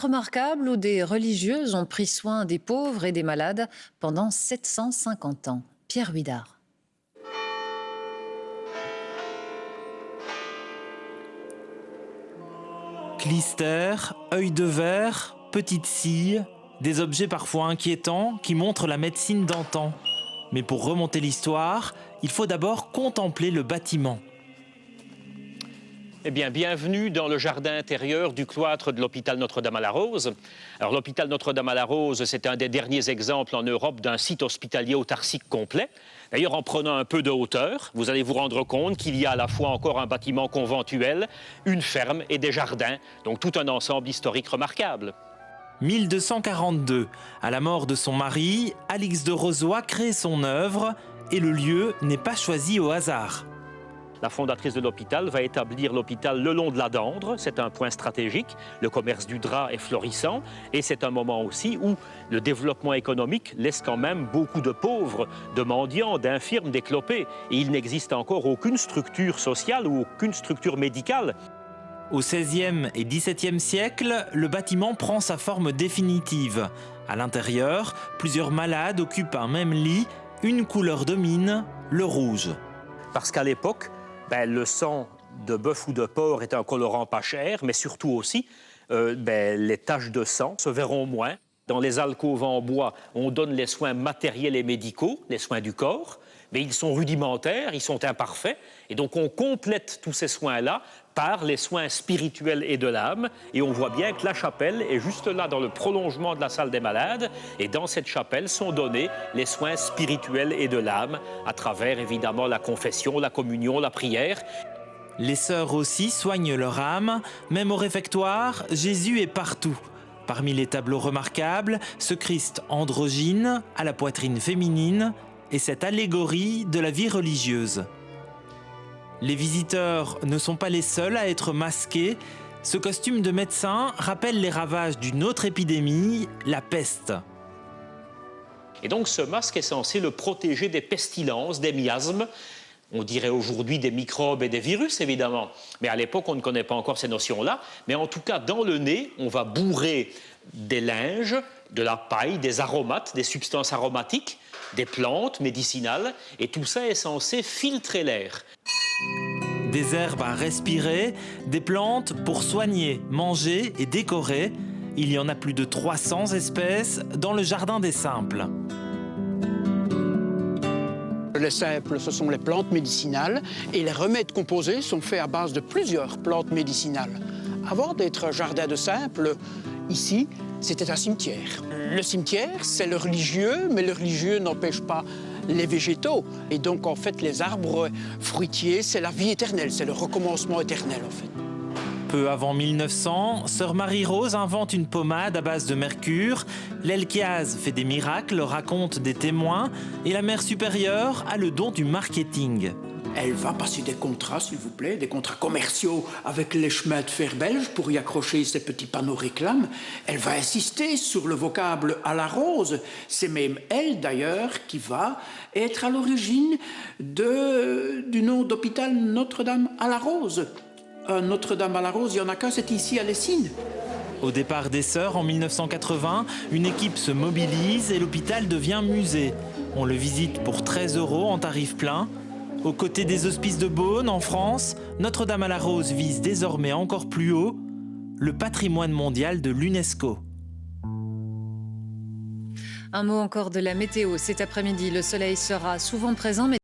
Remarquable où des religieuses ont pris soin des pauvres et des malades pendant 750 ans. Pierre Huidard. Clister, œil de verre, petite scie, des objets parfois inquiétants qui montrent la médecine d'antan. Mais pour remonter l'histoire, il faut d'abord contempler le bâtiment. Eh bien, bienvenue dans le jardin intérieur du cloître de l'hôpital Notre-Dame-à-la-Rose. Alors, l'hôpital Notre-Dame-à-la-Rose, c'est un des derniers exemples en Europe d'un site hospitalier autarcique complet. D'ailleurs, en prenant un peu de hauteur, vous allez vous rendre compte qu'il y a à la fois encore un bâtiment conventuel, une ferme et des jardins. Donc, tout un ensemble historique remarquable. 1242, à la mort de son mari, Alix de Rozoy crée son œuvre et le lieu n'est pas choisi au hasard. La fondatrice de l'hôpital va établir l'hôpital le long de la Dendre. C'est un point stratégique. Le commerce du drap est florissant et c'est un moment aussi où le développement économique laisse quand même beaucoup de pauvres, de mendiants, d'infirmes, d'éclopés. Et il n'existe encore aucune structure sociale ou aucune structure médicale. Au XVIe et XVIIe siècle, le bâtiment prend sa forme définitive. À l'intérieur, plusieurs malades occupent un même lit. Une couleur domine, le rouge. Parce qu'à l'époque, le sang de bœuf ou de porc est un colorant pas cher, mais surtout aussi, les taches de sang se verront moins. Dans les alcôves en bois, on donne les soins matériels et médicaux, les soins du corps, mais ils sont rudimentaires, ils sont imparfaits, et donc on complète tous ces soins-là par les soins spirituels et de l'âme, et on voit bien que la chapelle est juste là dans le prolongement de la salle des malades, et dans cette chapelle sont donnés les soins spirituels et de l'âme, à travers évidemment la confession, la communion, la prière. Les sœurs aussi soignent leur âme, même au réfectoire, Jésus est partout. Parmi les tableaux remarquables, ce Christ androgyne, à la poitrine féminine, et cette allégorie de la vie religieuse. Les visiteurs ne sont pas les seuls à être masqués. Ce costume de médecin rappelle les ravages d'une autre épidémie, la peste. Et donc ce masque est censé le protéger des pestilences, des miasmes. On dirait aujourd'hui des microbes et des virus, évidemment. Mais à l'époque, on ne connaît pas encore ces notions-là. Mais en tout cas, dans le nez, on va bourrer des linges, de la paille, des aromates, des substances aromatiques, des plantes médicinales. Et tout ça est censé filtrer l'air. Des herbes à respirer, des plantes pour soigner, manger et décorer. Il y en a plus de 300 espèces dans le jardin des simples. Les simples, ce sont les plantes médicinales et les remèdes composés sont faits à base de plusieurs plantes médicinales. Avant d'être un jardin de simples, ici, c'était un cimetière. Le cimetière, c'est le religieux, mais le religieux n'empêche pas les végétaux. Et donc, en fait, les arbres fruitiers, c'est la vie éternelle, c'est le recommencement éternel, en fait. Peu avant 1900, sœur Marie-Rose invente une pommade à base de mercure, l'Elchiase fait des miracles, raconte des témoins, et la mère supérieure a le don du marketing. Elle va passer des contrats, s'il vous plaît, des contrats commerciaux avec les chemins de fer belges pour y accrocher ces petits panneaux réclames. Elle va insister sur le vocable « à la rose ». C'est même elle, d'ailleurs, qui va être à l'origine du nom d'hôpital Notre-Dame à la Rose. Notre-Dame à la Rose, il n'y en a qu'un, c'est ici à Lessines. Au départ des sœurs, en 1980, une équipe se mobilise et l'hôpital devient musée. On le visite pour 13 € en tarif plein. Aux côtés des hospices de Beaune, en France, Notre-Dame-à-la-Rose vise désormais encore plus haut le patrimoine mondial de l'UNESCO. Un mot encore de la météo. Cet après-midi, le soleil sera souvent présent, mais